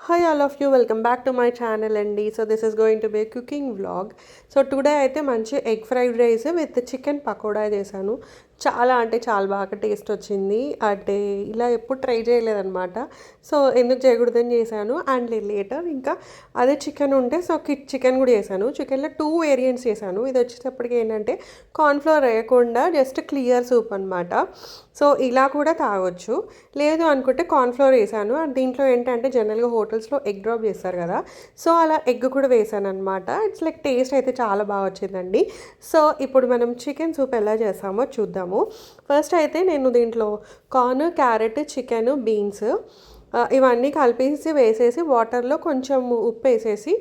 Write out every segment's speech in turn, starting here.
Hi all of you, welcome back to my channel అండి. So this is going to be a cooking vlog. So today అయితే మంచి egg fried rice with chicken pakoda చేశాను. చాలా అంటే చాలా బాగా taste వచ్చింది. అంటే ఇలా ఎప్పుడు ట్రై చేయలేదన్నమాట. సో ఎందుకు చేయకూడదని చేశాను. అండ్ లేటర్ ఇంకా అదే చికెన్ ఉంటే సో చికెన్ కూడా చేశాను. చికెన్లో 2 వేరియంట్స్ చేశాను. ఇది వచ్చేటప్పటికి ఏంటంటే కార్న్ఫ్లోర్ వేయకుండా జస్ట్ క్లియర్ సూప్ అనమాట. సో ఇలా కూడా తాగొచ్చు. లేదు అనుకుంటే కార్న్ఫ్లోర్ వేసాను. అండ్ దీంట్లో ఏంటంటే జనరల్గా హోటల్స్లో ఎగ్ డ్రాప్ చేస్తారు కదా, సో అలా ఎగ్ కూడా వేసాను అనమాట. ఇట్స్ లైక్ టేస్ట్ అయితే చాలా బాగా వచ్చిందండి. సో ఇప్పుడు మనం చికెన్ సూప్ ఎలా చేస్తామో చూద్దాము. ఫస్ట్ అయితే నేను దీంట్లో కార్న్, క్యారెట్, చికెన్, బీన్స్ ఇవన్నీ కలిపేసి వేసేసి వాటర్లో కొంచెం ఉప్పు వేసేసి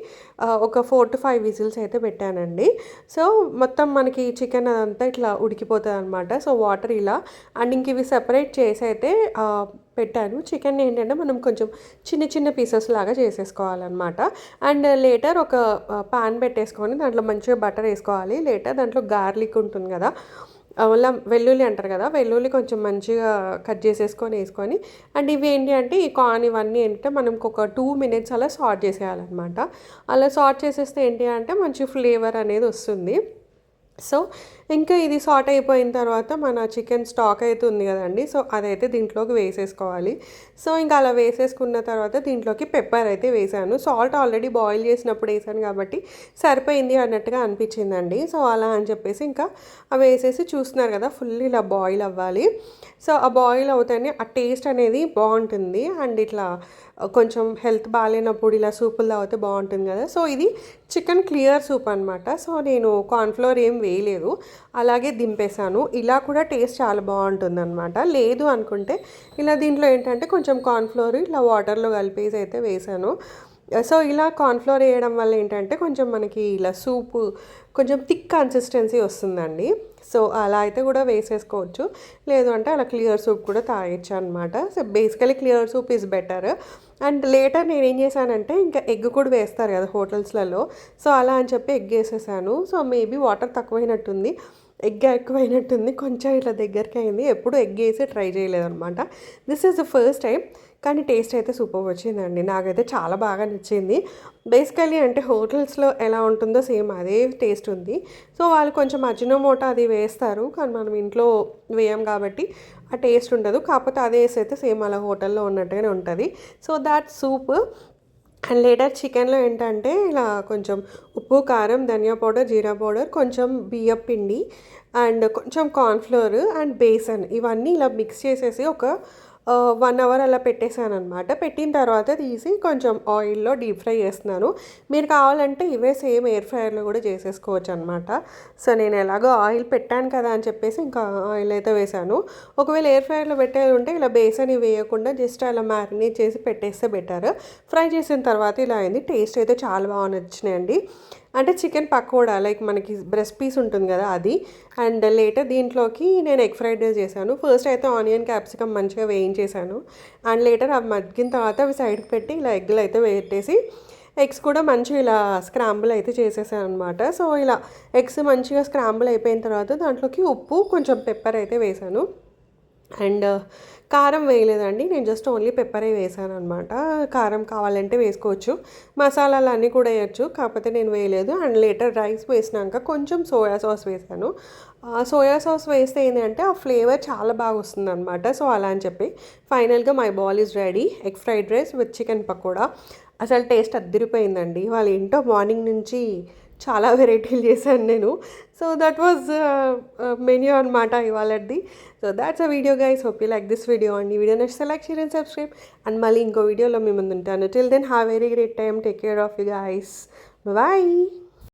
ఒక 4 to 5 విజిల్స్ అయితే పెట్టానండి. సో మొత్తం మనకి చికెన్ అదంతా ఇట్లా ఉడికిపోతుంది అనమాట. సో వాటర్ ఇలా అండ్ ఇంక ఇవి సెపరేట్ చేసి అయితే పెట్టాను. చికెన్ ఏంటంటే మనం కొంచెం చిన్న చిన్న పీసెస్ లాగా చేసేసుకోవాలన్నమాట. అండ్ లేటర్ ఒక పాన్ పెట్టేసుకొని దాంట్లో మంచిగా బటర్ వేసుకోవాలి. లేటర్ దాంట్లో గార్లిక్ ఉంటుంది కదా, అలా వెల్లుల్లి అంటారు కదా, వెల్లుల్లి కొంచెం మంచిగా కట్ వేసుకొని అండ్ ఇవి ఏంటి అంటే ఈ కార్న్ ఇవన్నీ ఏంటంటే మనకు ఒక 2 minutes అలా సాట్ చేసేయాలన్నమాట. అలా సాట్ చేసేస్తే ఏంటి అంటే మంచి ఫ్లేవర్ అనేది వస్తుంది. సో ఇంకా ఇది సాట్ అయిపోయిన తర్వాత మన చికెన్ స్టాక్ అయితే ఉంది కదండి, సో అదైతే దీంట్లోకి వేసేసుకోవాలి. సో ఇంకా అలా వేసేసుకున్న తర్వాత దీంట్లోకి పెప్పర్ అయితే వేసాను. సాల్ట్ ఆల్రెడీ బాయిల్ చేసినప్పుడు వేసాను కాబట్టి సరిపోయింది అన్నట్టుగా అనిపించిందండి. సో అలా అని చెప్పేసి ఇంకా అవి వేసేసి చూస్తున్నారు కదా, ఫుల్ ఇలా బాయిల్ అవ్వాలి. సో ఆ బాయిల్ అవుతానే ఆ టేస్ట్ అనేది బాగుంటుంది. అండ్ ఇట్లా కొంచెం హెల్త్ బాగాలేనప్పుడు ఇలా సూపులు తాగితే బాగుంటుంది కదా. సో ఇది చికెన్ క్లియర్ సూప్ అనమాట. సో నేను కార్న్ఫ్లోర్ ఏం వేయలేదు, అలాగే దింపేశాను. ఇలా కూడా టేస్ట్ చాలా బాగుంటుంది అనమాట. లేదు అనుకుంటే ఇలా దీంట్లో ఏంటంటే కొంచెం కార్న్ఫ్లోర్ ఇలా వాటర్లో కలిపేసి అయితే వేసాను. సో ఇలా కార్న్ఫ్లోర్ వేయడం వల్ల ఏంటంటే కొంచెం మనకి ఇలా సూపు కొంచెం థిక్ కన్సిస్టెన్సీ వస్తుందండి. సో అలా అయితే కూడా వేసేసుకోవచ్చు. లేదు అంటే అలా క్లియర్ సూప్ కూడా తాగొచ్చు అనమాట. So basically clear soup is better. And later నేను ఏం చేశానంటే ఇంకా ఎగ్ కూడా వేస్తారు కదా హోటల్స్లలో, సో అలా అని చెప్పి ఎగ్ వేసేసాను. సో మేబీ వాటర్ తక్కువైనట్టుంది, ఎగ్ ఎక్కువైనట్టుంది, కొంచెం ఇట్లా దగ్గరికి అయింది. ఎప్పుడు ఎగ్ వేసి ట్రై చేయలేదన్నమాట. This is the first time. కానీ టేస్ట్ అయితే సూపర్ వచ్చిందండి. నాకైతే చాలా బాగా నచ్చింది. బేసికలీ అంటే హోటల్స్లో ఎలా ఉంటుందో సేమ్ అదే టేస్ట్ ఉంది. సో వాళ్ళు కొంచెం అజినోమోటో అది వేస్తారు, కానీ మనం ఇంట్లో వేయం కాబట్టి ఆ టేస్ట్ ఉండదు. కాకపోతే అదే వేసి అయితే సేమ్ అలా హోటల్లో ఉన్నట్టుగానే ఉంటుంది. So that soup. And later చికెన్లో ఏంటంటే ఇలా కొంచెం ఉప్పు, కారం, ధనియా పౌడర్, జీరా పౌడర్, కొంచెం బియ్యం పిండి అండ్ కొంచెం కార్న్ఫ్లోర్ అండ్ బేసన్ ఇవన్నీ ఇలా మిక్స్ చేసేసి ఒక 1 hour అలా పెట్టేశాను అనమాట. పెట్టిన తర్వాత తీసి కొంచెం ఆయిల్లో డీప్ ఫ్రై చేస్తున్నాను. మీరు కావాలంటే ఇవే సేమ్ ఎయిర్ ఫ్రైయర్లో కూడా చేసేసుకోవచ్చు అనమాట. సో నేను ఎలాగో ఆయిల్ పెట్టాను కదా అని చెప్పేసి ఇంకా ఆయిల్ అయితే వేసాను. ఒకవేళ ఎయిర్ ఫ్రైయర్లో పెట్టేది ఉంటే ఇలా బేసన్ ఇవి వేయకుండా జస్ట్ అలా మ్యారినేట్ చేసి పెట్టేస్తే బెటర్. ఫ్రై చేసిన తర్వాత ఇలా అయింది. టేస్ట్ అయితే చాలా బాగా నచ్చినాయండి. అంటే చికెన్ పకోడా లైక్ మనకి బ్రెస్ట్ పీస్ ఉంటుంది కదా అది. అండ్ లేటర్ దీంట్లోకి నేను ఎగ్ ఫ్రైడ్ రైస్ చేశాను. ఫస్ట్ అయితే ఆనియన్, క్యాప్సికమ్ మంచిగా వేయించేసాను. అండ్ లేటర్ అవి మగ్గిన తర్వాత అవి సైడ్కి పెట్టి ఇలా ఎగ్లు అయితే పెట్టేసి ఎగ్స్ కూడా మంచిగా ఇలా స్క్రాంబుల్ అయితే చేసేసాను అనమాట. సో ఇలా ఎగ్స్ మంచిగా స్క్రాంబుల్ అయిపోయిన తర్వాత దాంట్లోకి ఉప్పు, కొంచెం పెప్పర్ అయితే వేసాను. అండ్ కారం వేయలేదండి, నేను జస్ట్ ఓన్లీ పెప్పరే వేసాను అనమాట. కారం కావాలంటే వేసుకోవచ్చు, మసాలాలు అన్నీ కూడా వేయచ్చు, కాకపోతే నేను వేయలేదు. అండ్ లేటర్ రైస్ వేసినాక కొంచెం సోయా సాస్ వేసాను. సోయా సాస్ వేస్తే ఏంటంటే ఆ ఫ్లేవర్ చాలా బాగా వస్తుంది అనమాట. సో అలా అని చెప్పి ఫైనల్గా my ball is ready, egg fried rice with chicken pakoda. అసలు టేస్ట్ అద్దరిపోయిందండి. వాళ్ళు ఏంటో మార్నింగ్ నుంచి చాలా వెరైటీలు చేశాను నేను. సో దట్ వాజ్ మెన్యూ అనమాట ఇవాళది. So that's a video guys. Hope you like this video and ఈ వీడియో నచ్చితే like, share and subscribe. And మళ్ళీ ఇంకో వీడియోలో మీ ముందు ఉంటాను. Till then have very great time. Take care of you guys. Bye.